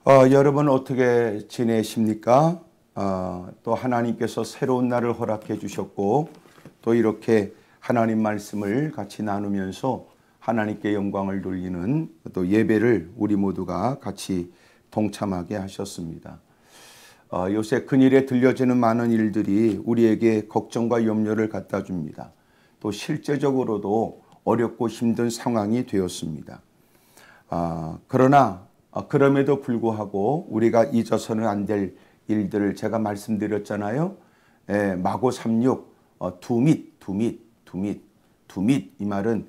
여러분 어떻게 지내십니까? 또 하나님께서 새로운 날을 허락해 주셨고 또 이렇게 하나님 말씀을 같이 나누면서 하나님께 영광을 돌리는 또 예배를 우리 모두가 같이 동참하게 하셨습니다. 요새 근일에 들려지는 많은 일들이 우리에게 걱정과 염려를 갖다 줍니다. 또 실제적으로도 어렵고 힘든 상황이 되었습니다. 그러나 그럼에도 불구하고 우리가 잊어서는 안 될 일들을 제가 말씀드렸잖아요. 마고 3:6 두밋 이 말은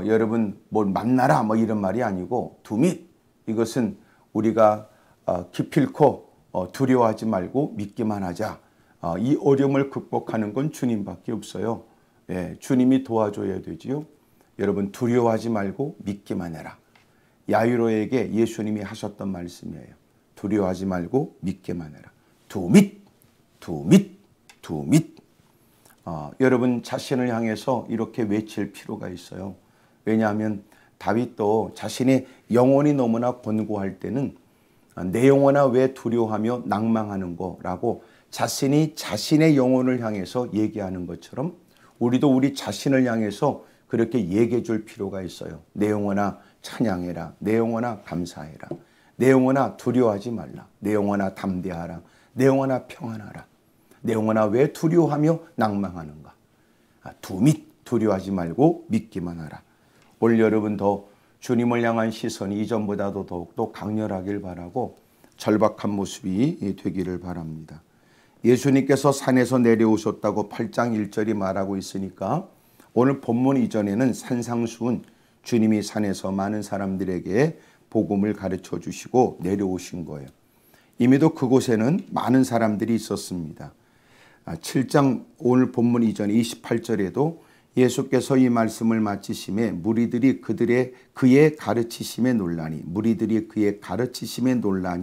여러분 뭘 만나라 뭐 이런 말이 아니고 두밋 이것은 우리가 기필코 두려워하지 말고 믿기만 하자. 이 어려움을 극복하는 건 주님밖에 없어요. 주님이 도와줘야 되지요. 여러분 두려워하지 말고 믿기만 해라. 야이로에게 예수님이 하셨던 말씀이에요. 두려워하지 말고 믿기만 해라. 두밋. 여러분 자신을 향해서 이렇게 외칠 필요가 있어요. 왜냐하면 다윗도 자신의 영혼이 너무나 권고할 때는 내 영혼아 왜 두려워하며 낭망하는 거라고 자신의 영혼을 향해서 얘기하는 것처럼 우리도 우리 자신을 향해서 그렇게 얘기해 줄 필요가 있어요. 내 영혼아 찬양해라. 내 영혼아 감사해라. 내 영혼아 두려워하지 말라. 내 영혼아 담대하라. 내 영혼아 평안하라. 내 영혼아 왜 두려워하며 낭망하는가. 두려워하지 말고 믿기만 하라. 올 여러분 더 주님을 향한 시선이 이전보다도 더욱더 강렬하길 바라고 절박한 모습이 되기를 바랍니다. 예수님께서 산에서 내려오셨다고 8장 1절이 말하고 있으니까 오늘 본문 이전에는 산상수훈 주님이 산에서 많은 사람들에게 복음을 가르쳐 주시고 내려오신 거예요. 이미도 그곳에는 많은 사람들이 있었습니다. 7장 오늘 본문 이전 28절에도 예수께서 이 말씀을 마치심에 무리들이 그의 가르치심에 논란이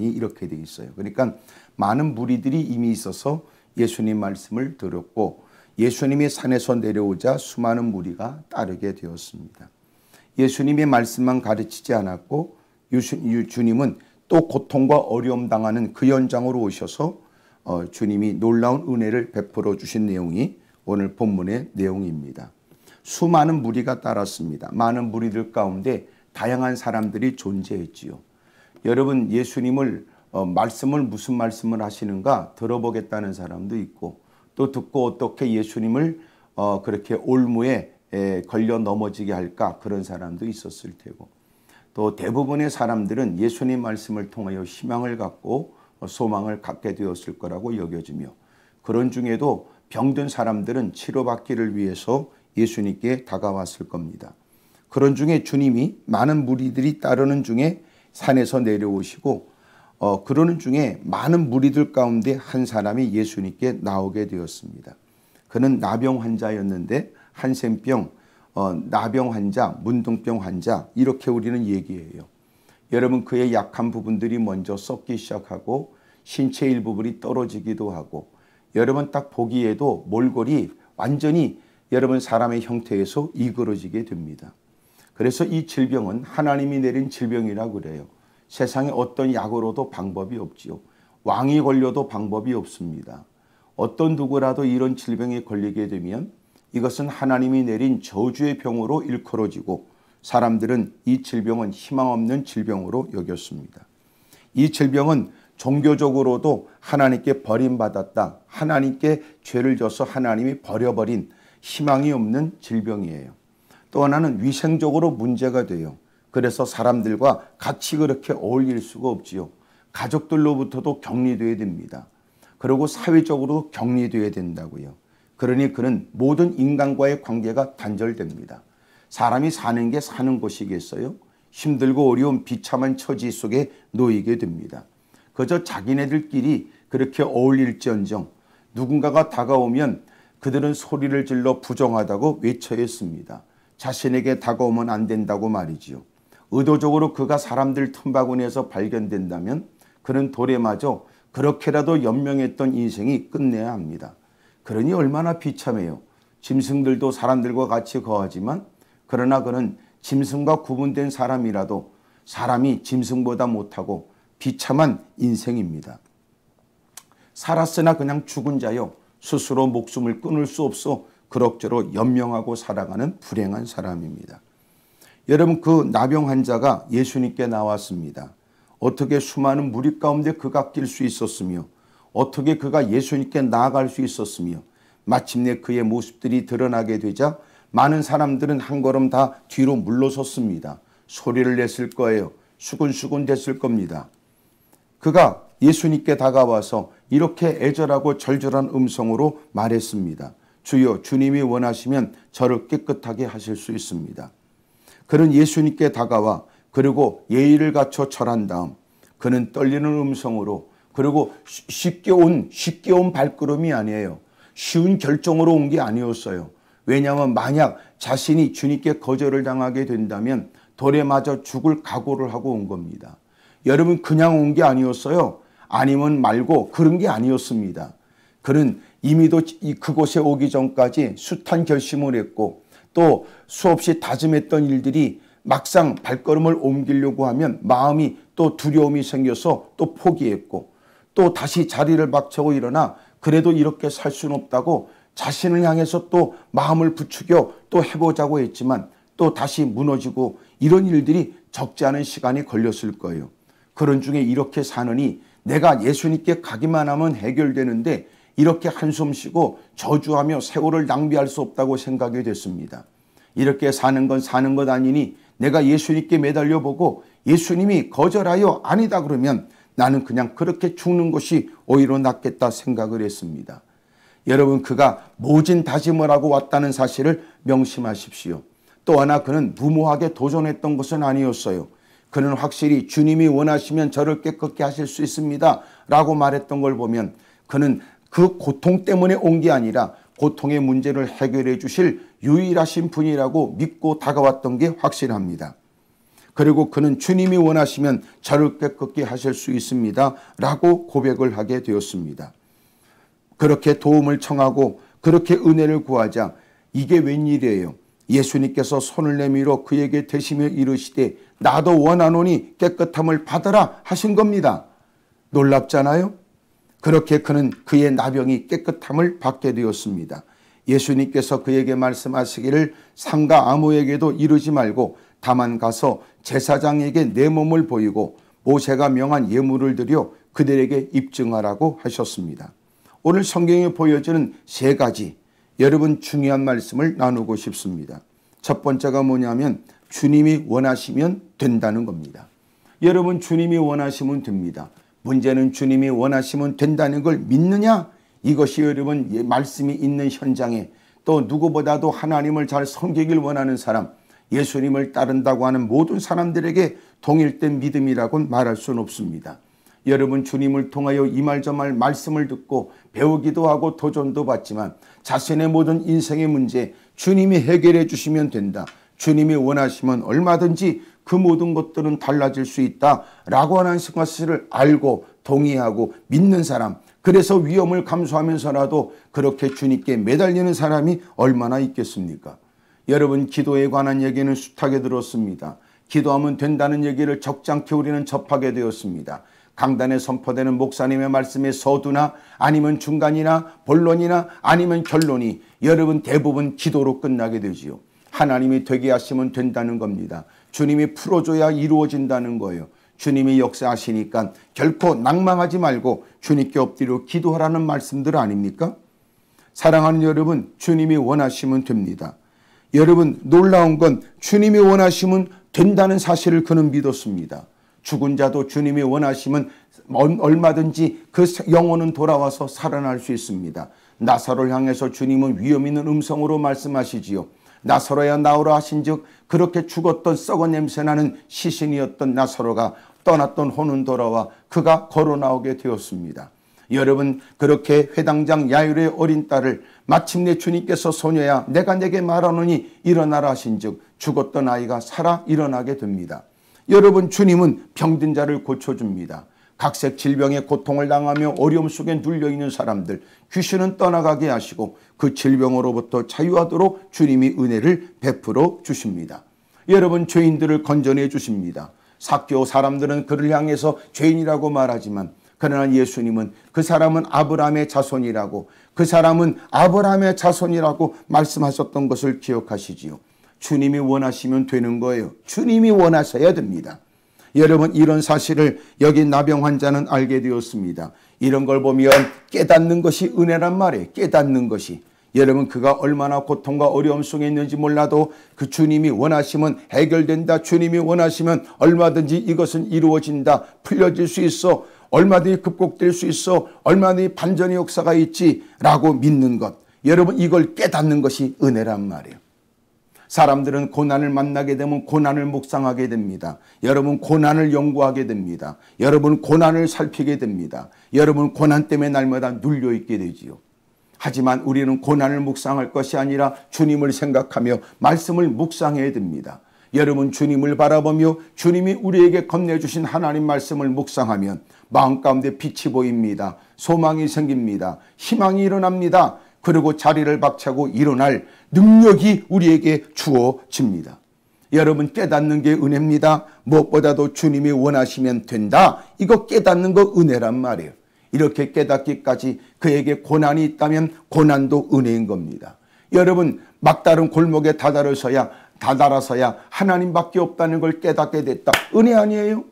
이렇게 되어 있어요. 그러니까 많은 무리들이 이미 있어서 예수님 말씀을 들었고 예수님이 산에서 내려오자 수많은 무리가 따르게 되었습니다. 예수님의 말씀만 가르치지 않았고 주님은 또 고통과 어려움 당하는 그 현장으로 오셔서 주님이 놀라운 은혜를 베풀어 주신 내용이 오늘 본문의 내용입니다. 수많은 무리가 따랐습니다. 많은 무리들 가운데 다양한 사람들이 존재했지요. 여러분 예수님을 말씀을 무슨 말씀을 하시는가 들어보겠다는 사람도 있고 또 듣고 어떻게 예수님을 그렇게 올무에 걸려 넘어지게 할까 그런 사람도 있었을 테고 또 대부분의 사람들은 예수님 말씀을 통하여 희망을 갖고 소망을 갖게 되었을 거라고 여겨지며 그런 중에도 병든 사람들은 치료받기를 위해서 예수님께 다가왔을 겁니다. 그런 중에 주님이 많은 무리들이 따르는 중에 산에서 내려오시고 그러는 중에 많은 무리들 가운데 한 사람이 예수님께 나오게 되었습니다. 그는 나병 환자였는데 한센병, 나병 환자, 문둥병 환자 이렇게 우리는 얘기해요. 여러분 그의 약한 부분들이 먼저 썩기 시작하고 신체 일부분이 떨어지기도 하고 여러분 딱 보기에도 몰골이 완전히 여러분 사람의 형태에서 이그러지게 됩니다. 그래서 이 질병은 하나님이 내린 질병이라고 그래요. 세상에 어떤 약으로도 방법이 없지요. 왕이 걸려도 방법이 없습니다. 어떤 누구라도 이런 질병에 걸리게 되면 이것은 하나님이 내린 저주의 병으로 일컬어지고 사람들은 이 질병은 희망 없는 질병으로 여겼습니다. 이 질병은 종교적으로도 하나님께 버림받았다. 하나님께 죄를 져서 하나님이 버려버린 희망이 없는 질병이에요. 또 하나는 위생적으로 문제가 돼요. 그래서 사람들과 같이 그렇게 어울릴 수가 없지요. 가족들로부터도 격리되어야 됩니다. 그리고 사회적으로도 격리되어야 된다고요. 그러니 그는 모든 인간과의 관계가 단절됩니다. 사람이 사는 게 사는 것이겠어요? 힘들고 어려운 비참한 처지 속에 놓이게 됩니다. 그저 자기네들끼리 그렇게 어울릴지언정 누군가가 다가오면 그들은 소리를 질러 부정하다고 외쳐야 했습니다. 자신에게 다가오면 안 된다고 말이지요. 의도적으로 그가 사람들 틈바구니에서 발견된다면 그는 돌에 맞아 그렇게라도 연명했던 인생이 끝내야 합니다. 그러니 얼마나 비참해요. 짐승들도 사람들과 같이 거하지만 그러나 그는 짐승과 구분된 사람이라도 사람이 짐승보다 못하고 비참한 인생입니다. 살았으나 그냥 죽은 자요, 스스로 목숨을 끊을 수 없어 그럭저럭 연명하고 살아가는 불행한 사람입니다. 여러분, 그 나병 환자가 예수님께 나왔습니다. 어떻게 수많은 무리 가운데 그가 낄 수 있었으며 어떻게 그가 예수님께 나아갈 수 있었으며 마침내 그의 모습들이 드러나게 되자 많은 사람들은 한 걸음 다 뒤로 물러섰습니다. 소리를 냈을 거예요. 수근수근 됐을 겁니다. 그가 예수님께 다가와서 이렇게 애절하고 절절한 음성으로 말했습니다. 주여, 주님이 원하시면 저를 깨끗하게 하실 수 있습니다. 그는 예수님께 다가와 그리고 예의를 갖춰 절한 다음 그는 떨리는 음성으로, 그리고 쉽게 온 발걸음이 아니에요. 쉬운 결정으로 온 게 아니었어요. 왜냐하면 만약 자신이 주님께 거절을 당하게 된다면 돌에 맞아 죽을 각오를 하고 온 겁니다. 여러분, 그냥 온 게 아니었어요. 아니면 말고 그런 게 아니었습니다. 그는 이미도 그곳에 오기 전까지 숱한 결심을 했고 또 수없이 다짐했던 일들이 막상 발걸음을 옮기려고 하면 마음이 또 두려움이 생겨서 또 포기했고 또 다시 자리를 박차고 일어나 그래도 이렇게 살 수는 없다고 자신을 향해서 또 마음을 부추겨 또 해보자고 했지만 또 다시 무너지고 이런 일들이 적지 않은 시간이 걸렸을 거예요. 그런 중에 이렇게 사느니 내가 예수님께 가기만 하면 해결되는데 이렇게 한숨 쉬고 저주하며 세월을 낭비할 수 없다고 생각이 됐습니다. 이렇게 사는 건 사는 것 아니니 내가 예수님께 매달려 보고 예수님이 거절하여 아니다 그러면 나는 그냥 그렇게 죽는 것이 오히려 낫겠다 생각을 했습니다. 여러분, 그가 모진 다짐을 하고 왔다는 사실을 명심하십시오. 또 하나, 그는 무모하게 도전했던 것은 아니었어요. 그는 확실히 주님이 원하시면 저를 깨끗게 하실 수 있습니다 라고 말했던 걸 보면 그는 그 고통 때문에 온 게 아니라 고통의 문제를 해결해 주실 유일하신 분이라고 믿고 다가왔던 게 확실합니다. 그리고 그는 주님이 원하시면 저를 깨끗게 하실 수 있습니다 라고 고백을 하게 되었습니다. 그렇게 도움을 청하고 그렇게 은혜를 구하자 이게 웬일이에요. 예수님께서 손을 내밀어 그에게 대시며 이르시되 나도 원하노니 깨끗함을 받아라 하신 겁니다. 놀랍잖아요. 그렇게 그는 그의 나병이 깨끗함을 받게 되었습니다. 예수님께서 그에게 말씀하시기를 상가 아무에게도 이르지 말고 다만 가서 제사장에게 내 몸을 보이고 모세가 명한 예물을 드려 그들에게 입증하라고 하셨습니다. 오늘 성경에 보여주는 세 가지 여러분 중요한 말씀을 나누고 싶습니다. 첫 번째가 뭐냐면 주님이 원하시면 된다는 겁니다. 여러분, 주님이 원하시면 됩니다. 문제는 주님이 원하시면 된다는 걸 믿느냐? 이것이 여러분 말씀이 있는 현장에 또 누구보다도 하나님을 잘 섬기길 원하는 사람, 예수님을 따른다고 하는 모든 사람들에게 동일된 믿음이라고 말할 수는 없습니다. 여러분, 주님을 통하여 이 말 저 말 말씀을 듣고 배우기도 하고 도전도 받지만 자신의 모든 인생의 문제 주님이 해결해 주시면 된다. 주님이 원하시면 얼마든지 그 모든 것들은 달라질 수 있다라고 하는 것을 알고 동의하고 믿는 사람, 그래서 위험을 감수하면서라도 그렇게 주님께 매달리는 사람이 얼마나 있겠습니까? 여러분, 기도에 관한 얘기는 숱하게 들었습니다. 기도하면 된다는 얘기를 적잖게 우리는 접하게 되었습니다. 강단에 선포되는 목사님의 말씀의 서두나 아니면 중간이나 본론이나 아니면 결론이 여러분 대부분 기도로 끝나게 되지요. 하나님이 되게 하시면 된다는 겁니다. 주님이 풀어줘야 이루어진다는 거예요. 주님이 역사하시니까 결코 낭망하지 말고 주님께 엎드려 기도하라는 말씀들 아닙니까? 사랑하는 여러분, 주님이 원하시면 됩니다. 여러분, 놀라운 건 주님이 원하시면 된다는 사실을 그는 믿었습니다. 죽은 자도 주님이 원하시면 얼마든지 그 영혼은 돌아와서 살아날 수 있습니다. 나사로를 향해서 주님은 위험 있는 음성으로 말씀하시지요. 나사로야 나오라 하신즉 그렇게 죽었던 썩은 냄새나는 시신이었던 나사로가 떠났던 혼은 돌아와 그가 걸어 나오게 되었습니다. 여러분, 그렇게 회당장 야일의 어린 딸을 마침내 주님께서 소녀야 내가 내게 말하노니 일어나라 하신즉 죽었던 아이가 살아 일어나게 됩니다. 여러분, 주님은 병든 자를 고쳐줍니다. 각색 질병의 고통을 당하며 어려움 속에 눌려있는 사람들 귀신은 떠나가게 하시고 그 질병으로부터 자유하도록 주님이 은혜를 베풀어 주십니다. 여러분, 죄인들을 건져내 주십니다. 삭개오 사람들은 그를 향해서 죄인이라고 말하지만 그러나 예수님은 그 사람은 아브라함의 자손이라고, 그 사람은 아브라함의 자손이라고 말씀하셨던 것을 기억하시지요. 주님이 원하시면 되는 거예요. 주님이 원하셔야 됩니다. 여러분, 이런 사실을 여기 나병 환자는 알게 되었습니다. 이런 걸 보면 깨닫는 것이 은혜란 말이에요. 깨닫는 것이. 여러분, 그가 얼마나 고통과 어려움 속에 있는지 몰라도 그 주님이 원하시면 해결된다. 주님이 원하시면 얼마든지 이것은 이루어진다. 풀려질 수 있어. 얼마든지 극복될 수 있어. 얼마든지 반전의 역사가 있지라고 믿는 것. 여러분, 이걸 깨닫는 것이 은혜란 말이에요. 사람들은 고난을 만나게 되면 고난을 묵상하게 됩니다. 여러분, 고난을 연구하게 됩니다. 여러분, 고난을 살피게 됩니다. 여러분, 고난 때문에 날마다 눌려있게 되지요. 하지만 우리는 고난을 묵상할 것이 아니라 주님을 생각하며 말씀을 묵상해야 됩니다. 여러분, 주님을 바라보며 주님이 우리에게 건네주신 하나님 말씀을 묵상하면 마음 가운데 빛이 보입니다. 소망이 생깁니다. 희망이 일어납니다. 그리고 자리를 박차고 일어날 능력이 우리에게 주어집니다. 여러분, 깨닫는 게 은혜입니다. 무엇보다도 주님이 원하시면 된다. 이거 깨닫는 거 은혜란 말이에요. 이렇게 깨닫기까지 그에게 고난이 있다면 고난도 은혜인 겁니다. 여러분, 막다른 골목에 다다라서야 하나님밖에 없다는 걸 깨닫게 됐다. 은혜 아니에요?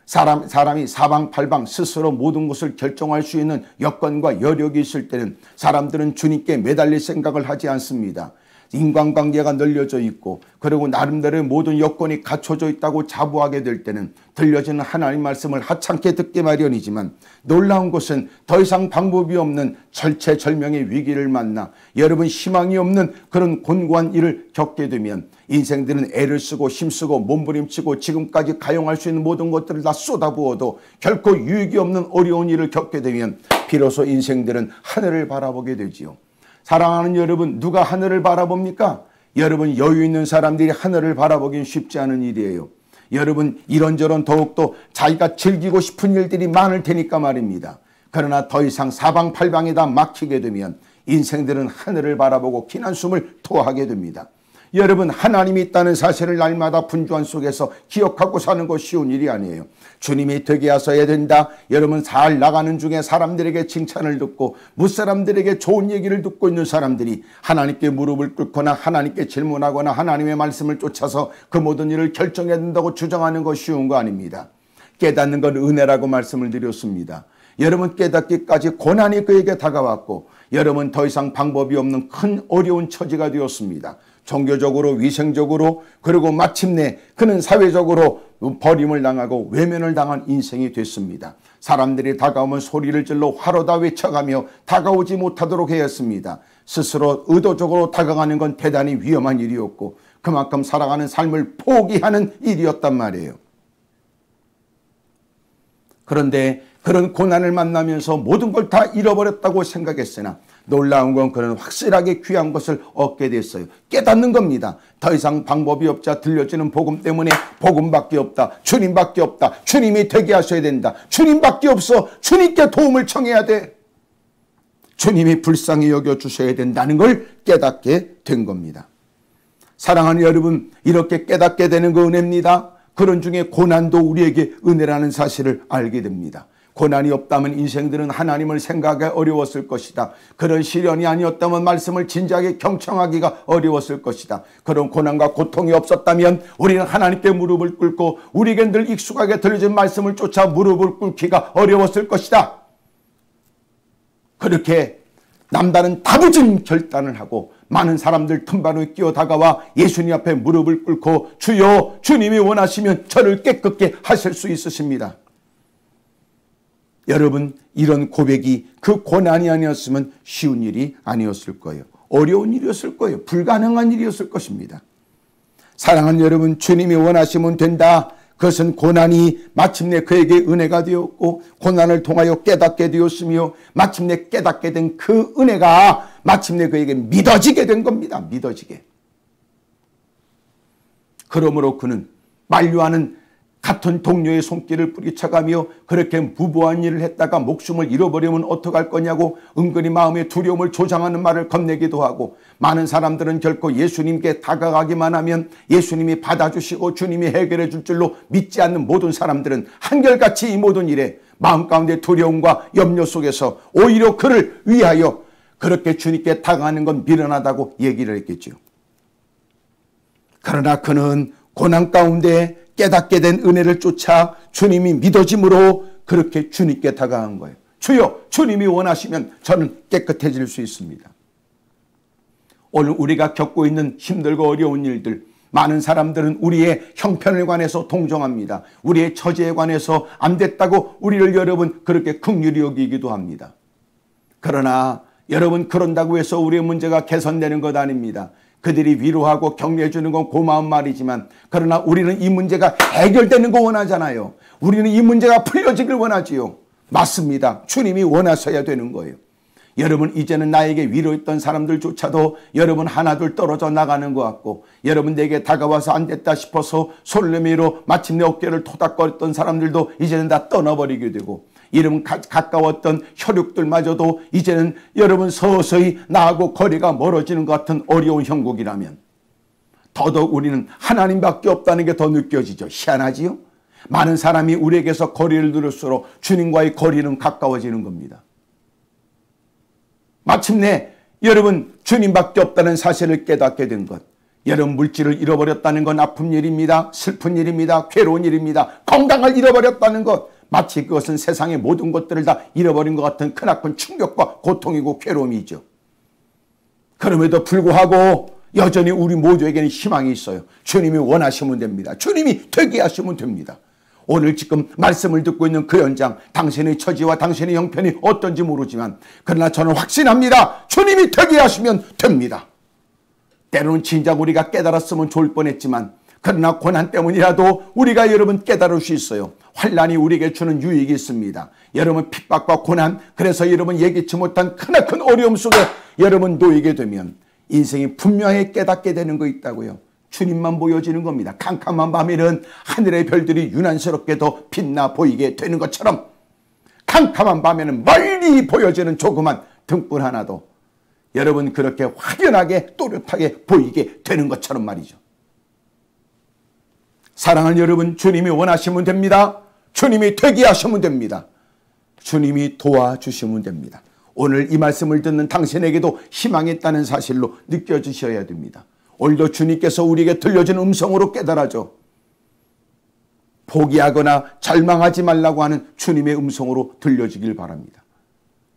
사람이 사방팔방 스스로 모든 것을 결정할 수 있는 여건과 여력이 있을 때는 사람들은 주님께 매달릴 생각을 하지 않습니다. 인간관계가 널려져 있고 그리고 나름대로의 모든 여건이 갖춰져 있다고 자부하게 될 때는 들려지는 하나님 말씀을 하찮게 듣기 마련이지만, 놀라운 것은 더 이상 방법이 없는 절체절명의 위기를 만나 여러분 희망이 없는 그런 곤고한 일을 겪게 되면 인생들은 애를 쓰고 힘쓰고 몸부림치고 지금까지 가용할 수 있는 모든 것들을 다 쏟아부어도 결코 유익이 없는 어려운 일을 겪게 되면 비로소 인생들은 하늘을 바라보게 되지요. 사랑하는 여러분, 누가 하늘을 바라봅니까? 여러분, 여유 있는 사람들이 하늘을 바라보긴 쉽지 않은 일이에요. 여러분, 이런저런 더욱더 자기가 즐기고 싶은 일들이 많을 테니까 말입니다. 그러나 더 이상 사방팔방이 다 막히게 되면 인생들은 하늘을 바라보고 기난숨을 토하게 됩니다. 여러분, 하나님이 있다는 사실을 날마다 분주한 속에서 기억하고 사는 것 쉬운 일이 아니에요. 주님이 되게 하셔야 된다. 여러분, 잘 나가는 중에 사람들에게 칭찬을 듣고 무사람들에게 좋은 얘기를 듣고 있는 사람들이 하나님께 무릎을 꿇거나 하나님께 질문하거나 하나님의 말씀을 쫓아서 그 모든 일을 결정해야 된다고 주장하는 것 쉬운 거 아닙니다. 깨닫는 건 은혜라고 말씀을 드렸습니다. 여러분, 깨닫기까지 고난이 그에게 다가왔고 여러분, 더 이상 방법이 없는 큰 어려운 처지가 되었습니다. 종교적으로, 위생적으로, 그리고 마침내 그는 사회적으로 버림을 당하고 외면을 당한 인생이 됐습니다. 사람들이 다가오면 소리를 질러 화로다 외쳐가며 다가오지 못하도록 하였습니다. 스스로 의도적으로 다가가는 건 대단히 위험한 일이었고 그만큼 살아가는 삶을 포기하는 일이었단 말이에요. 그런데 그런 고난을 만나면서 모든 걸 다 잃어버렸다고 생각했으나 놀라운 건 그는 확실하게 귀한 것을 얻게 됐어요. 깨닫는 겁니다. 더 이상 방법이 없자 들려지는 복음 때문에 복음밖에 없다. 주님밖에 없다. 주님이 되게 하셔야 된다. 주님밖에 없어. 주님께 도움을 청해야 돼. 주님이 불쌍히 여겨주셔야 된다는 걸 깨닫게 된 겁니다. 사랑하는 여러분, 이렇게 깨닫게 되는 거 은혜입니다. 그런 중에 고난도 우리에게 은혜라는 사실을 알게 됩니다. 고난이 없다면 인생들은 하나님을 생각하기 어려웠을 것이다. 그런 시련이 아니었다면 말씀을 진지하게 경청하기가 어려웠을 것이다. 그런 고난과 고통이 없었다면 우리는 하나님께 무릎을 꿇고 우리에게 늘 익숙하게 들려진 말씀을 쫓아 무릎을 꿇기가 어려웠을 것이다. 그렇게 남다른 다부진 결단을 하고 많은 사람들 틈바로 끼어다가와 예수님 앞에 무릎을 꿇고 주여, 주님이 원하시면 저를 깨끗게 하실 수 있으십니다. 여러분, 이런 고백이 그 고난이 아니었으면 쉬운 일이 아니었을 거예요. 어려운 일이었을 거예요. 불가능한 일이었을 것입니다. 사랑하는 여러분, 주님이 원하시면 된다. 그것은 고난이 마침내 그에게 은혜가 되었고 고난을 통하여 깨닫게 되었으며 마침내 깨닫게 된 그 은혜가 마침내 그에게 믿어지게 된 겁니다. 믿어지게. 그러므로 그는 만류하는 같은 동료의 손길을 뿌리쳐가며 그렇게 무모한 일을 했다가 목숨을 잃어버리면 어떡할 거냐고 은근히 마음의 두려움을 조장하는 말을 건네기도 하고, 많은 사람들은 결코 예수님께 다가가기만 하면 예수님이 받아주시고 주님이 해결해 줄 줄로 믿지 않는 모든 사람들은 한결같이 이 모든 일에 마음 가운데 두려움과 염려 속에서 오히려 그를 위하여 그렇게 주님께 다가가는 건 미련하다고 얘기를 했겠죠. 그러나 그는 고난 가운데 깨닫게 된 은혜를 쫓아 주님이 믿어짐으로 그렇게 주님께 다가간 거예요. 주여, 주님이 원하시면 저는 깨끗해질 수 있습니다. 오늘 우리가 겪고 있는 힘들고 어려운 일들, 많은 사람들은 우리의 형편에 관해서 동정합니다. 우리의 처지에 관해서 안 됐다고 우리를 여러분 그렇게 긍휼히 여기기도 합니다. 그러나 여러분, 그런다고 해서 우리의 문제가 개선되는 것 아닙니다. 그들이 위로하고 격려해 주는 건 고마운 말이지만, 그러나 우리는 이 문제가 해결되는 거 원하잖아요. 우리는 이 문제가 풀려지길 원하지요. 맞습니다. 주님이 원하셔야 되는 거예요. 여러분, 이제는 나에게 위로했던 사람들조차도 여러분 하나둘 떨어져 나가는 것 같고, 여러분 내게 다가와서 안 됐다 싶어서 손을 내밀어 마침내 어깨를 토닥거렸던 사람들도 이제는 다 떠나버리게 되고, 이름 가까웠던 혈육들마저도 이제는 여러분 서서히 나하고 거리가 멀어지는 것 같은 어려운 형국이라면, 더더욱 우리는 하나님밖에 없다는 게 더 느껴지죠. 희한하지요? 많은 사람이 우리에게서 거리를 두를수록 주님과의 거리는 가까워지는 겁니다. 마침내 여러분 주님밖에 없다는 사실을 깨닫게 된 것, 여러분 물질을 잃어버렸다는 건 아픈 일입니다. 슬픈 일입니다. 괴로운 일입니다. 건강을 잃어버렸다는 것, 마치 그것은 세상의 모든 것들을 다 잃어버린 것 같은 크나큰 충격과 고통이고 괴로움이죠. 그럼에도 불구하고 여전히 우리 모두에게는 희망이 있어요. 주님이 원하시면 됩니다. 주님이 되게 하시면 됩니다. 오늘 지금 말씀을 듣고 있는 그 현장, 당신의 처지와 당신의 형편이 어떤지 모르지만, 그러나 저는 확신합니다. 주님이 되게 하시면 됩니다. 때로는 진작 우리가 깨달았으면 좋을 뻔했지만, 그러나 고난 때문이라도 우리가 여러분 깨달을 수 있어요. 환난이 우리에게 주는 유익이 있습니다. 여러분 핍박과 고난, 그래서 여러분 예기치 못한 크나큰 어려움 속에 여러분 놓이게 되면 인생이 분명히 깨닫게 되는 거 있다고요. 주님만 보여지는 겁니다. 캄캄한 밤에는 하늘의 별들이 유난스럽게도 빛나 보이게 되는 것처럼, 캄캄한 밤에는 멀리 보여지는 조그만 등불 하나도 여러분 그렇게 확연하게 또렷하게 보이게 되는 것처럼 말이죠. 사랑하는 여러분, 주님이 원하시면 됩니다. 주님이 되게 하시면 됩니다. 주님이 도와주시면 됩니다. 오늘 이 말씀을 듣는 당신에게도 희망이 있다는 사실로 느껴지셔야 됩니다. 오늘도 주님께서 우리에게 들려준 음성으로 깨달아져 포기하거나 절망하지 말라고 하는 주님의 음성으로 들려지길 바랍니다.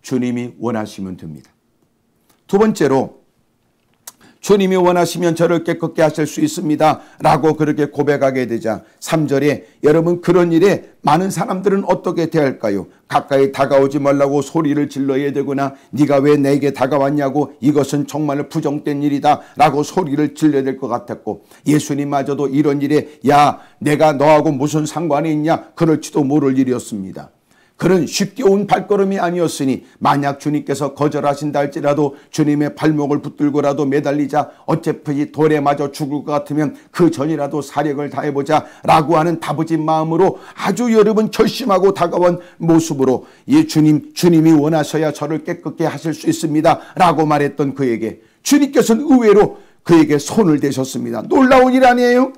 주님이 원하시면 됩니다. 두 번째로, 주님이 원하시면 저를 깨끗게 하실 수 있습니다 라고 그렇게 고백하게 되자 3절에 여러분 그런 일에 많은 사람들은 어떻게 대할까요? 가까이 다가오지 말라고 소리를 질러야 되거나 네가 왜 내게 다가왔냐고 이것은 정말 부정된 일이다 라고 소리를 질러야 될 것 같았고, 예수님마저도 이런 일에 야 내가 너하고 무슨 상관이 있냐 그럴지도 모를 일이었습니다. 그는 쉽게 온 발걸음이 아니었으니 만약 주님께서 거절하신다 할지라도 주님의 발목을 붙들고라도 매달리자, 어차피 돌에 맞아 죽을 것 같으면 그 전이라도 사력을 다해보자 라고 하는 다부진 마음으로 아주 여러분 결심하고 다가온 모습으로 예 주님이 원하셔야 저를 깨끗게 하실 수 있습니다 라고 말했던 그에게 주님께서는 의외로 그에게 손을 대셨습니다. 놀라운 일 아니에요?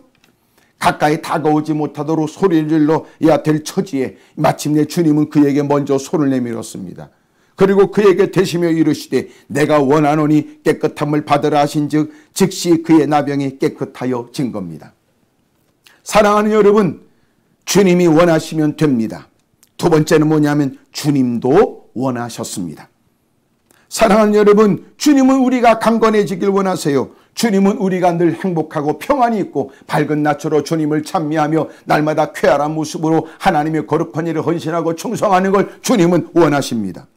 가까이 다가오지 못하도록 소리를 질러야 될 처지에 마침내 주님은 그에게 먼저 손을 내밀었습니다. 그리고 그에게 대시며 이르시되 내가 원하노니 깨끗함을 받으라 하신즉 즉시 그의 나병이 깨끗하여진 겁니다. 사랑하는 여러분, 주님이 원하시면 됩니다. 두 번째는 뭐냐면 주님도 원하셨습니다. 사랑하는 여러분, 주님은 우리가 강건해지길 원하세요. 주님은 우리가 늘 행복하고 평안이 있고 밝은 낯으로 주님을 찬미하며 날마다 쾌활한 모습으로 하나님의 거룩한 일을 헌신하고 충성하는 걸 주님은 원하십니다.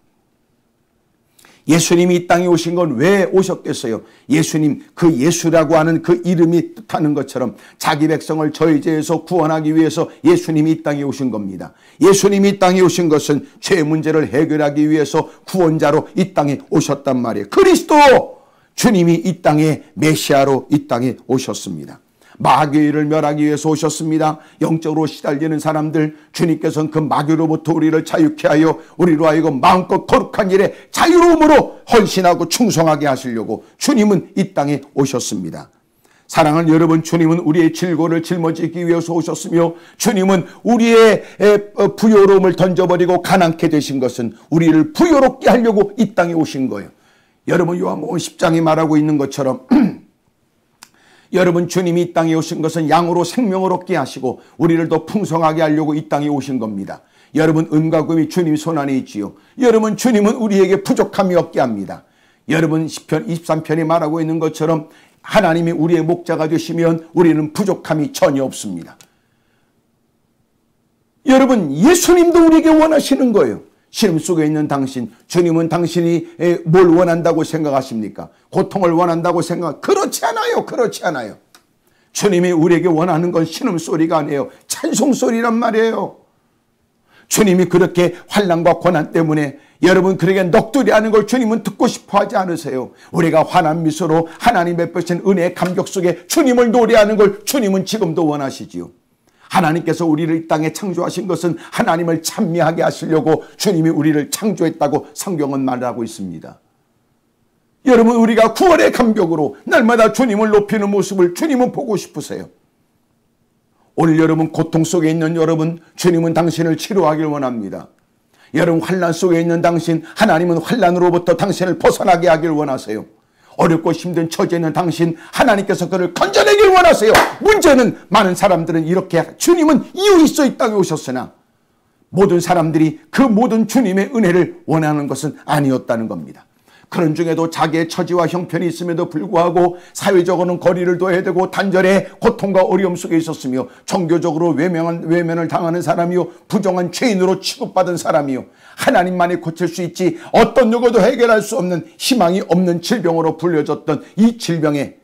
예수님이 이 땅에 오신 건 왜 오셨겠어요? 예수님, 그 예수라고 하는 그 이름이 뜻하는 것처럼 자기 백성을 저희 죄에서 구원하기 위해서 예수님이 이 땅에 오신 겁니다. 예수님이 이 땅에 오신 것은 죄 문제를 해결하기 위해서 구원자로 이 땅에 오셨단 말이에요. 그리스도! 주님이 이 땅에 메시아로 이 땅에 오셨습니다. 마귀를 멸하기 위해서 오셨습니다. 영적으로 시달리는 사람들, 주님께서는 그 마귀로부터 우리를 자유케 하여 우리로 하여금 마음껏 거룩한 일에 자유로움으로 헌신하고 충성하게 하시려고 주님은 이 땅에 오셨습니다. 사랑하는 여러분, 주님은 우리의 질고를 짊어지기 위해서 오셨으며, 주님은 우리의 부요로움을 던져버리고 가난케 되신 것은 우리를 부요롭게 하려고 이 땅에 오신 거예요. 여러분, 요한복음 10장이 말하고 있는 것처럼 여러분, 주님이 이 땅에 오신 것은 양으로 생명을 얻게 하시고 우리를 더 풍성하게 하려고 이 땅에 오신 겁니다. 여러분, 은과 금이 주님 손안에 있지요. 여러분, 주님은 우리에게 부족함이 없게 합니다. 여러분, 시편 23편이 말하고 있는 것처럼 하나님이 우리의 목자가 되시면 우리는 부족함이 전혀 없습니다. 여러분, 예수님도 우리에게 원하시는 거예요. 시름 속에 있는 당신, 주님은 당신이 뭘 원한다고 생각하십니까? 고통을 원한다고 그렇지 않아요. 그렇지 않아요. 주님이 우리에게 원하는 건 신음소리가 아니에요. 찬송소리란 말이에요. 주님이 그렇게 환난과 고난 때문에 여러분 그렇게 넋두리하는 걸 주님은 듣고 싶어 하지 않으세요? 우리가 환한 미소로 하나님 베푸신 은혜의 감격 속에 주님을 노래하는 걸 주님은 지금도 원하시지요. 하나님께서 우리를 이 땅에 창조하신 것은 하나님을 찬미하게 하시려고 주님이 우리를 창조했다고 성경은 말하고 있습니다. 여러분, 우리가 구원의 감격으로 날마다 주님을 높이는 모습을 주님은 보고 싶으세요. 오늘 여러분 고통 속에 있는 여러분, 주님은 당신을 치료하길 원합니다. 여러분 환난 속에 있는 당신, 하나님은 환난으로부터 당신을 벗어나게 하길 원하세요. 어렵고 힘든 처지에 있는 당신, 하나님께서 그를 건져내길 원하세요. 문제는 많은 사람들은 이렇게 주님은 이유 있어 이 땅에 오셨으나 모든 사람들이 그 모든 주님의 은혜를 원하는 것은 아니었다는 겁니다. 그런 중에도 자기의 처지와 형편이 있음에도 불구하고 사회적으로는 거리를 둬야 되고 단절의 고통과 어려움 속에 있었으며 종교적으로 외면을 당하는 사람이요, 부정한 죄인으로 취급받은 사람이요, 하나님만이 고칠 수 있지 어떤 누구도 해결할 수 없는 희망이 없는 질병으로 불려졌던 이 질병에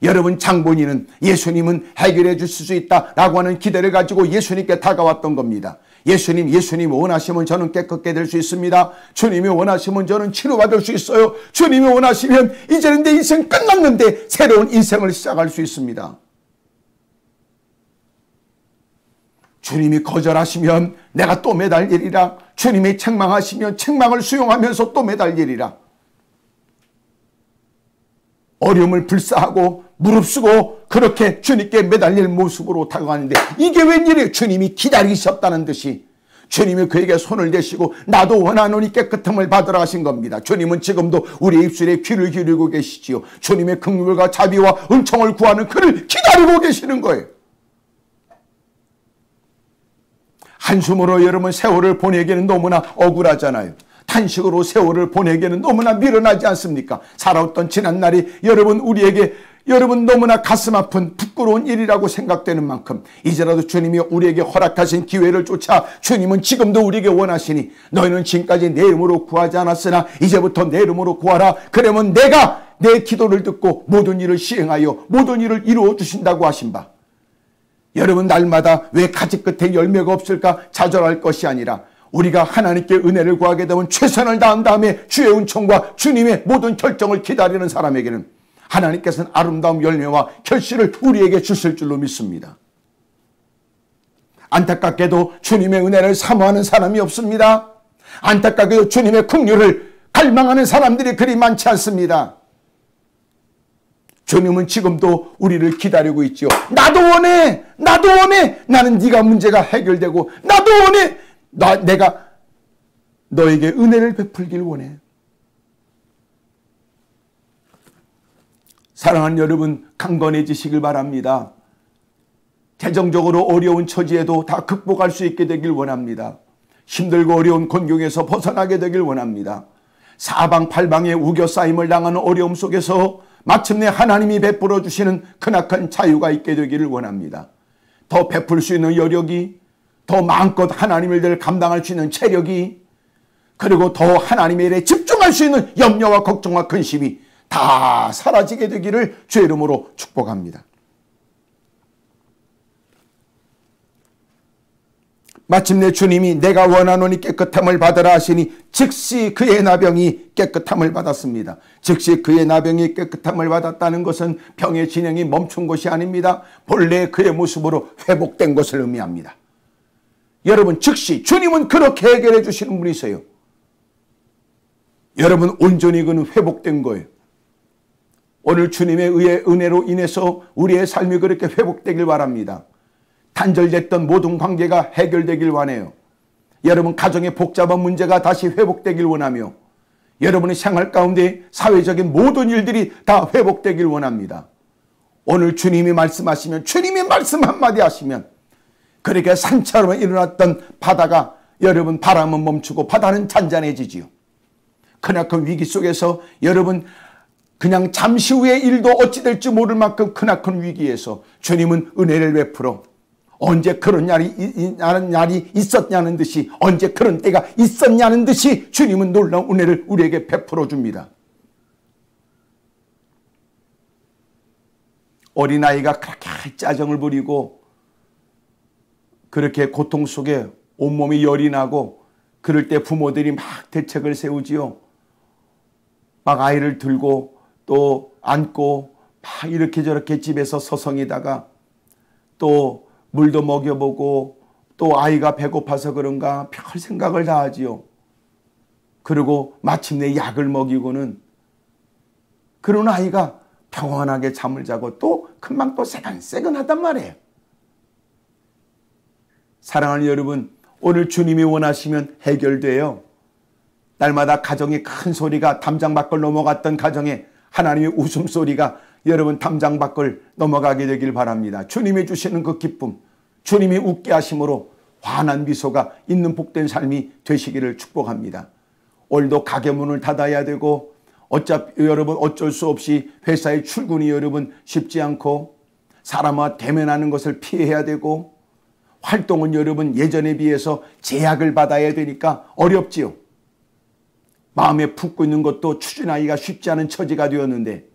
여러분 장본인은 예수님은 해결해 주실 수 있다라고 하는 기대를 가지고 예수님께 다가왔던 겁니다. 예수님 원하시면 저는 깨끗게 될 수 있습니다. 주님이 원하시면 저는 치료받을 수 있어요. 주님이 원하시면 이제는 내 인생 끝났는데 새로운 인생을 시작할 수 있습니다. 주님이 거절하시면 내가 또 매달리리라. 주님이 책망하시면 책망을 수용하면서 또 매달리리라. 어려움을 불사하고 무릅쓰고 그렇게 주님께 매달릴 모습으로 다가가는데 이게 웬일이에요? 주님이 기다리셨다는 듯이 주님이 그에게 손을 대시고 나도 원하노니 깨끗함을 받으라 하신 겁니다. 주님은 지금도 우리의 입술에 귀를 기울이고 계시지요. 주님의 긍휼과 자비와 은총을 구하는 그를 기다리고 계시는 거예요. 한숨으로 여러분 세월을 보내기는 너무나 억울하잖아요. 탄식으로 세월을 보내기에는 너무나 미련하지 않습니까? 살아왔던 지난날이 여러분 너무나 가슴 아픈 부끄러운 일이라고 생각되는 만큼 이제라도 주님이 우리에게 허락하신 기회를 쫓아 주님은 지금도 우리에게 원하시니 너희는 지금까지 내 이름으로 구하지 않았으나 이제부터 내 이름으로 구하라. 그러면 내가 내 기도를 듣고 모든 일을 시행하여 모든 일을 이루어 주신다고 하신 바, 여러분 날마다 왜 가지 끝에 열매가 없을까 좌절할 것이 아니라 우리가 하나님께 은혜를 구하게 되면 최선을 다한 다음에 주의 은총과 주님의 모든 결정을 기다리는 사람에게는 하나님께서는 아름다운 열매와 결실을 우리에게 주실 줄로 믿습니다. 안타깝게도 주님의 은혜를 사모하는 사람이 없습니다. 안타깝게도 주님의 긍휼을 갈망하는 사람들이 그리 많지 않습니다. 주님은 지금도 우리를 기다리고 있죠. 나도 원해. 나는 네가 문제가 해결되고 나도 원해. 내가 너에게 은혜를 베풀길 원해. 사랑하는 여러분, 강건해지시길 바랍니다. 재정적으로 어려운 처지에도 다 극복할 수 있게 되길 원합니다. 힘들고 어려운 곤경에서 벗어나게 되길 원합니다. 사방팔방에 우겨싸임을 당하는 어려움 속에서 마침내 하나님이 베풀어 주시는 크나큰 자유가 있게 되기를 원합니다. 더 베풀 수 있는 여력이, 더 마음껏 하나님의 일을 감당할 수 있는 체력이, 그리고 더 하나님의 일에 집중할 수 있는 염려와 걱정과 근심이 다 사라지게 되기를 주의 이름으로 축복합니다. 마침내 주님이 내가 원하노니 깨끗함을 받으라 하시니 즉시 그의 나병이 깨끗함을 받았습니다. 즉시 그의 나병이 깨끗함을 받았다는 것은 병의 진행이 멈춘 것이 아닙니다. 본래 그의 모습으로 회복된 것을 의미합니다. 여러분, 즉시 주님은 그렇게 해결해 주시는 분이세요. 여러분, 온전히 그는 회복된 거예요. 오늘 주님의 은혜로 인해서 우리의 삶이 그렇게 회복되길 바랍니다. 단절됐던 모든 관계가 해결되길 원해요. 여러분, 가정의 복잡한 문제가 다시 회복되길 원하며 여러분의 생활 가운데 사회적인 모든 일들이 다 회복되길 원합니다. 오늘 주님이 말씀하시면, 주님이 말씀 한마디 하시면 그렇게 산처럼 일어났던 바다가, 여러분, 바람은 멈추고 바다는 잔잔해지지요. 크나큰 위기 속에서 여러분, 그냥 잠시 후의 일도 어찌 될지 모를 만큼 크나큰 위기에서 주님은 은혜를 베풀어 언제 그런 날이 있었냐는 듯이, 언제 그런 때가 있었냐는 듯이 주님은 놀라운 은혜를 우리에게 베풀어 줍니다. 어린아이가 그렇게 짜증을 부리고 그렇게 고통 속에 온몸이 열이 나고 그럴 때 부모들이 막 대책을 세우지요. 막 아이를 들고 또 안고 막 이렇게 저렇게 집에서 서성이다가 또 물도 먹여보고 또 아이가 배고파서 그런가 별 생각을 다 하지요. 그리고 마침내 약을 먹이고는 그런 아이가 평안하게 잠을 자고 또 금방 또 새근새근하단 말이에요. 사랑하는 여러분, 오늘 주님이 원하시면 해결돼요. 날마다 가정의 큰 소리가 담장 밖을 넘어갔던 가정에 하나님의 웃음소리가 여러분 담장 밖을 넘어가게 되길 바랍니다. 주님이 주시는 그 기쁨, 주님이 웃게 하심으로 환한 미소가 있는 복된 삶이 되시기를 축복합니다. 오늘도 가게 문을 닫아야 되고 어차피 여러분 어쩔 수 없이 회사에 출근이 여러분 쉽지 않고 사람과 대면하는 것을 피해야 되고 활동은 여러분 예전에 비해서 제약을 받아야 되니까 어렵지요. 마음에 품고 있는 것도 추진하기가 쉽지 않은 처지가 되었는데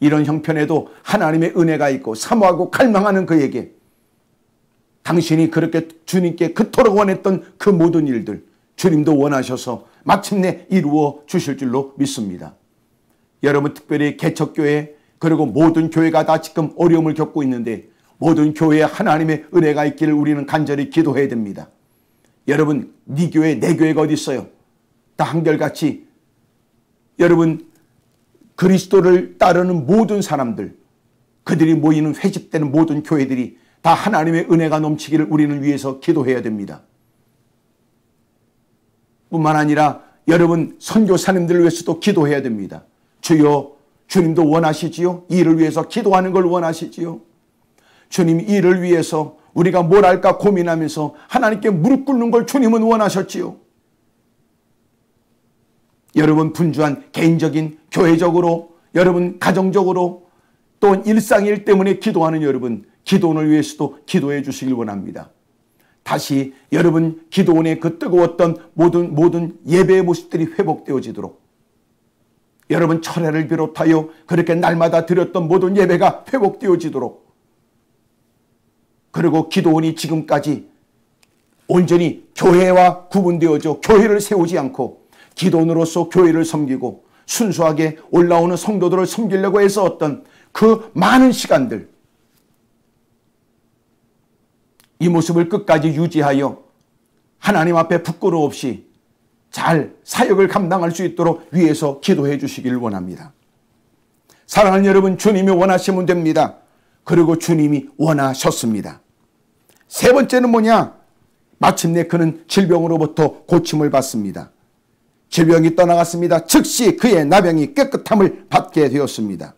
이런 형편에도 하나님의 은혜가 있고 사모하고 갈망하는 그에게 당신이 그렇게 주님께 그토록 원했던 그 모든 일들 주님도 원하셔서 마침내 이루어 주실 줄로 믿습니다. 여러분, 특별히 개척교회 그리고 모든 교회가 다 지금 어려움을 겪고 있는데 모든 교회에 하나님의 은혜가 있기를 우리는 간절히 기도해야 됩니다. 여러분, 네 교회 내 교회가 어디 있어요? 다 한결같이 여러분 그리스도를 따르는 모든 사람들, 그들이 모이는 회집되는 모든 교회들이 다 하나님의 은혜가 넘치기를 우리는 위해서 기도해야 됩니다. 뿐만 아니라 여러분 선교사님들을 위해서도 기도해야 됩니다. 주여, 주님도 원하시지요? 이 일을 위해서 기도하는 걸 원하시지요? 주님, 이 일을 위해서 우리가 뭘 할까 고민하면서 하나님께 무릎 꿇는 걸 주님은 원하셨지요? 여러분 분주한 개인적인 교회적으로 여러분 가정적으로 또 일상일 때문에 기도하는 여러분 기도원을 위해서도 기도해 주시길 원합니다. 다시 여러분 기도원의 그 뜨거웠던 모든 예배의 모습들이 회복되어지도록 여러분 철회를 비롯하여 그렇게 날마다 드렸던 모든 예배가 회복되어지도록 그리고 기도원이 지금까지 온전히 교회와 구분되어져 교회를 세우지 않고 기도원으로서 교회를 섬기고 순수하게 올라오는 성도들을 섬기려고 해서 어떤 그 많은 시간들 이 모습을 끝까지 유지하여 하나님 앞에 부끄러움 없이 잘 사역을 감당할 수 있도록 위에서 기도해 주시기를 원합니다. 사랑하는 여러분, 주님이 원하시면 됩니다. 그리고 주님이 원하셨습니다. 세 번째는 뭐냐? 마침내 그는 질병으로부터 고침을 받습니다. 질병이 떠나갔습니다. 즉시 그의 나병이 깨끗함을 받게 되었습니다.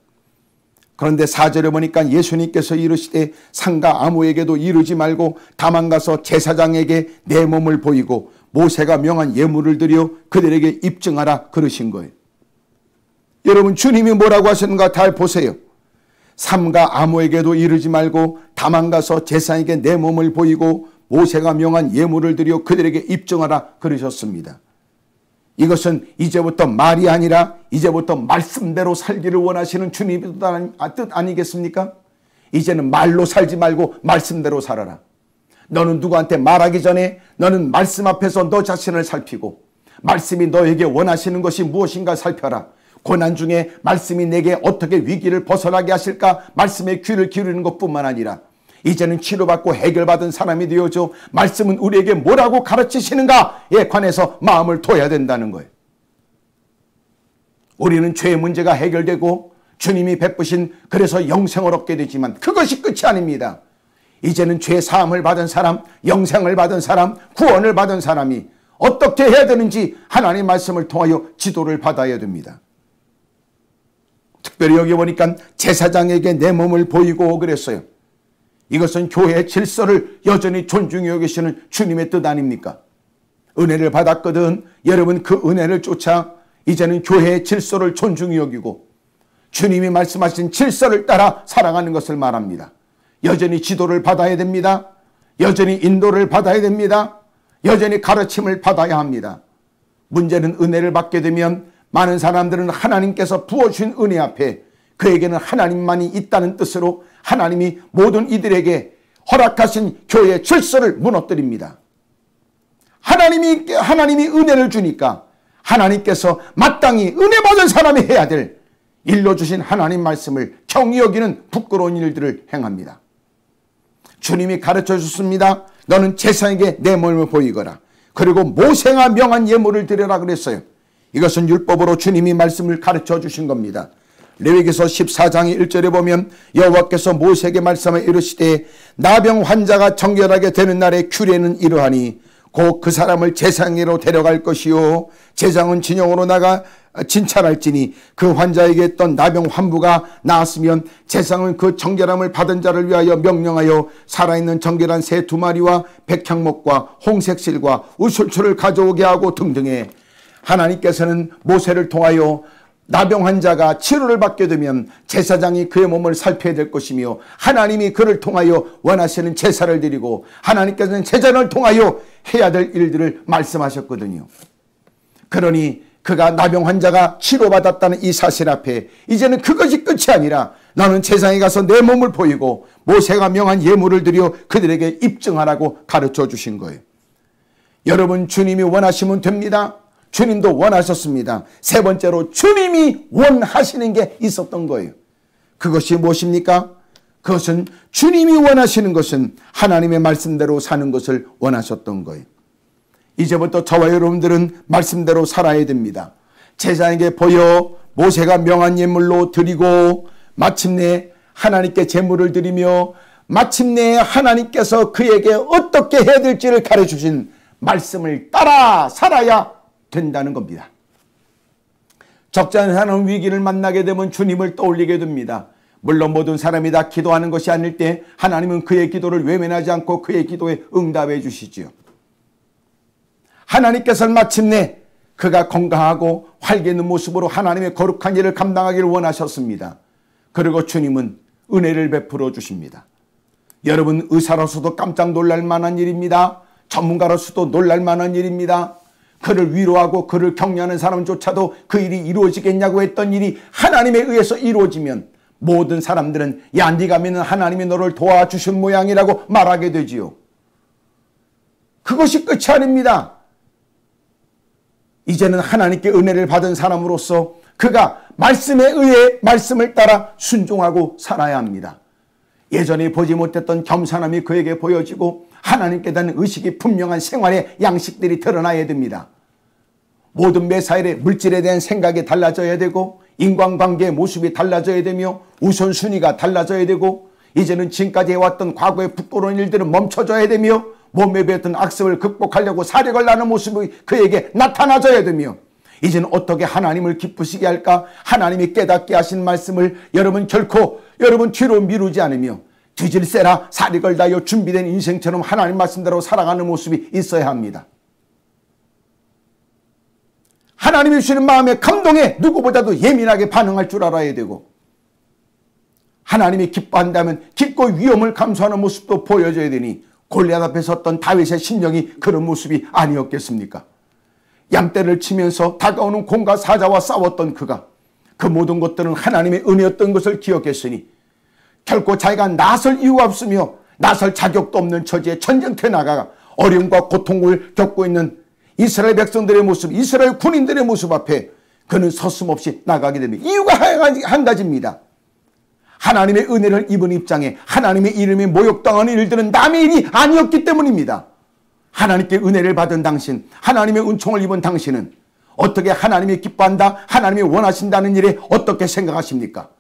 그런데 4절에 보니까 예수님께서 이르시되 상가 아무에게도 이르지 말고 다만 가서 제사장에게 내 몸을 보이고 모세가 명한 예물을 드려 그들에게 입증하라 그러신 거예요. 여러분 주님이 뭐라고 하셨는가 잘 보세요. 삼가 아무에게도 이르지 말고 다만 가서 제사장에게 내 몸을 보이고 모세가 명한 예물을 드려 그들에게 입증하라 그러셨습니다. 이것은 이제부터 말이 아니라 이제부터 말씀대로 살기를 원하시는 주님의 뜻 아니겠습니까? 이제는 말로 살지 말고 말씀대로 살아라. 너는 누구한테 말하기 전에 너는 말씀 앞에서 너 자신을 살피고 말씀이 너에게 원하시는 것이 무엇인가 살펴라. 고난 중에 말씀이 내게 어떻게 위기를 벗어나게 하실까 말씀에 귀를 기울이는 것뿐만 아니라 이제는 치료받고 해결받은 사람이 되어줘 말씀은 우리에게 뭐라고 가르치시는가에 관해서 마음을 둬야 된다는 거예요. 우리는 죄의 문제가 해결되고 주님이 베푸신 그래서 영생을 얻게 되지만 그것이 끝이 아닙니다. 이제는 죄 사함을 받은 사람, 영생을 받은 사람, 구원을 받은 사람이 어떻게 해야 되는지 하나님의 말씀을 통하여 지도를 받아야 됩니다. 특별히 여기 보니까 제사장에게 내 몸을 보이고 그랬어요. 이것은 교회의 질서를 여전히 존중히 여기시는 주님의 뜻 아닙니까? 은혜를 받았거든 여러분 그 은혜를 쫓아 이제는 교회의 질서를 존중히 여기고 주님이 말씀하신 질서를 따라 살아가는 것을 말합니다. 여전히 지도를 받아야 됩니다. 여전히 인도를 받아야 됩니다. 여전히 가르침을 받아야 합니다. 문제는 은혜를 받게 되면 많은 사람들은 하나님께서 부어주신 은혜 앞에 그에게는 하나님만이 있다는 뜻으로 하나님이 모든 이들에게 허락하신 교회의 질서를 무너뜨립니다. 하나님이 은혜를 주니까 하나님께서 마땅히 은혜 받은 사람이 해야 될 일러 주신 하나님 말씀을 경히 여기는 부끄러운 일들을 행합니다. 주님이 가르쳐 주셨습니다. 너는 제사장에게 내 몸을 보이거라. 그리고 모세가 명한 예물을 드려라 그랬어요. 이것은 율법으로 주님이 말씀을 가르쳐 주신 겁니다. 레위기서 14장의 1절에 보면 여호와께서 모세에게 말씀을 이르시되 나병 환자가 정결하게 되는 날의 규례는 이러하니 곧 그 사람을 제사장에게로 데려갈 것이요 제사장은 진영으로 나가 진찰할지니 그 환자에게 있던 나병 환부가 나았으면 제사장은 그 정결함을 받은 자를 위하여 명령하여 살아있는 정결한 새 2마리와 백향목과 홍색실과 우슬초를 가져오게 하고 등등해 하나님께서는 모세를 통하여 나병 환자가 치료를 받게 되면 제사장이 그의 몸을 살펴야 될 것이며 하나님이 그를 통하여 원하시는 제사를 드리고 하나님께서는 제사를 통하여 해야 될 일들을 말씀하셨거든요. 그러니 그가 나병 환자가 치료받았다는 이 사실 앞에 이제는 그것이 끝이 아니라 나는 제사장에 가서 내 몸을 보이고 모세가 명한 예물을 드려 그들에게 입증하라고 가르쳐 주신 거예요. 여러분 주님이 원하시면 됩니다. 주님도 원하셨습니다. 세 번째로 주님이 원하시는 게 있었던 거예요. 그것이 무엇입니까? 그것은 주님이 원하시는 것은 하나님의 말씀대로 사는 것을 원하셨던 거예요. 이제부터 저와 여러분들은 말씀대로 살아야 됩니다. 제사장에게 보여 모세가 명한 예물로 드리고 마침내 하나님께 제물을 드리며 마침내 하나님께서 그에게 어떻게 해야 될지를 가르쳐주신 말씀을 따라 살아야 된다는 겁니다. 적지 않은 위기를 만나게 되면 주님을 떠올리게 됩니다. 물론 모든 사람이 다 기도하는 것이 아닐 때 하나님은 그의 기도를 외면하지 않고 그의 기도에 응답해 주시지요. 하나님께서는 마침내 그가 건강하고 활기 있는 모습으로 하나님의 거룩한 일을 감당하기를 원하셨습니다. 그리고 주님은 은혜를 베풀어 주십니다. 여러분 의사로서도 깜짝 놀랄 만한 일입니다. 전문가로서도 놀랄 만한 일입니다. 그를 위로하고 그를 격려하는 사람조차도 그 일이 이루어지겠냐고 했던 일이 하나님에 의해서 이루어지면 모든 사람들은 야 네가 믿는 하나님이 너를 도와주신 모양이라고 말하게 되지요. 그것이 끝이 아닙니다. 이제는 하나님께 은혜를 받은 사람으로서 그가 말씀에 의해 말씀을 따라 순종하고 살아야 합니다. 예전에 보지 못했던 겸손함이 그에게 보여지고 하나님께 대한 의식이 분명한 생활의 양식들이 드러나야 됩니다. 모든 매사일의 물질에 대한 생각이 달라져야 되고 인간관계의 모습이 달라져야 되며 우선순위가 달라져야 되고 이제는 지금까지 해왔던 과거의 부끄러운 일들은 멈춰져야 되며 몸에 배었던 악습을 극복하려고 사력을 나는 모습이 그에게 나타나져야 되며 이제는 어떻게 하나님을 기쁘시게 할까 하나님이 깨닫게 하신 말씀을 여러분 결코 여러분 뒤로 미루지 않으며 뒤질세라 사력을 다하여 준비된 인생처럼 하나님 말씀대로 살아가는 모습이 있어야 합니다. 하나님이 주시는 마음의 감동에 누구보다도 예민하게 반응할 줄 알아야 되고 하나님이 기뻐한다면 깊고 위험을 감수하는 모습도 보여줘야 되니 골리앗 앞에 섰던 다윗의 심령이 그런 모습이 아니었겠습니까? 양떼를 치면서 다가오는 공과 사자와 싸웠던 그가 그 모든 것들은 하나님의 은혜였던 것을 기억했으니 결코 자기가 나설 이유가 없으며 나설 자격도 없는 처지에 전쟁터에 나가 어려움과 고통을 겪고 있는 이스라엘 백성들의 모습, 이스라엘 군인들의 모습 앞에 그는 서슴없이 나가게 됩니다. 이유가 한 가지입니다. 하나님의 은혜를 입은 입장에 하나님의 이름에 모욕당하는 일들은 남의 일이 아니었기 때문입니다. 하나님께 은혜를 받은 당신, 하나님의 은총을 입은 당신은 어떻게 하나님이 기뻐한다, 하나님이 원하신다는 일에 어떻게 생각하십니까?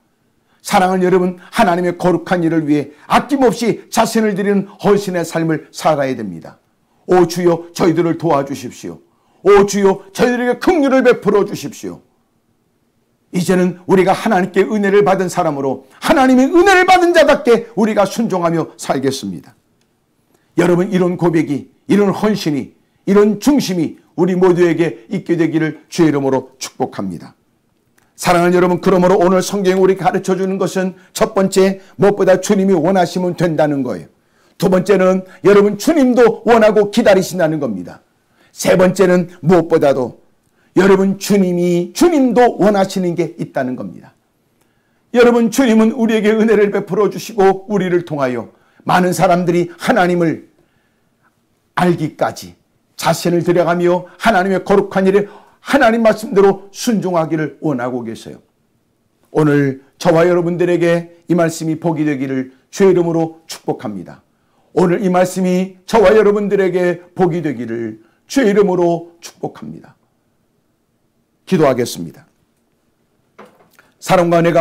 사랑하는 여러분, 하나님의 거룩한 일을 위해 아낌없이 자신을 드리는 헌신의 삶을 살아야 됩니다. 오 주여, 저희들을 도와주십시오. 오 주여, 저희들에게 긍휼을 베풀어 주십시오. 이제는 우리가 하나님께 은혜를 받은 사람으로 하나님의 은혜를 받은 자답게 우리가 순종하며 살겠습니다. 여러분, 이런 고백이, 이런 헌신이, 이런 중심이 우리 모두에게 있게 되기를 주의 이름으로 축복합니다. 사랑하는 여러분, 그러므로 오늘 성경이 우리 가르쳐주는 것은 첫 번째, 무엇보다 주님이 원하시면 된다는 거예요. 두 번째는 여러분 주님도 원하고 기다리신다는 겁니다. 세 번째는 무엇보다도 여러분 주님도 원하시는 게 있다는 겁니다. 여러분, 주님은 우리에게 은혜를 베풀어 주시고 우리를 통하여 많은 사람들이 하나님을 알기까지 자신을 들여가며 하나님의 거룩한 일에 하나님 말씀대로 순종하기를 원하고 계세요. 오늘 저와 여러분들에게 이 말씀이 복이 되기를 주의 이름으로 축복합니다. 오늘 이 말씀이 저와 여러분들에게 복이 되기를 주의 이름으로 축복합니다. 기도하겠습니다. 사랑과 은혜가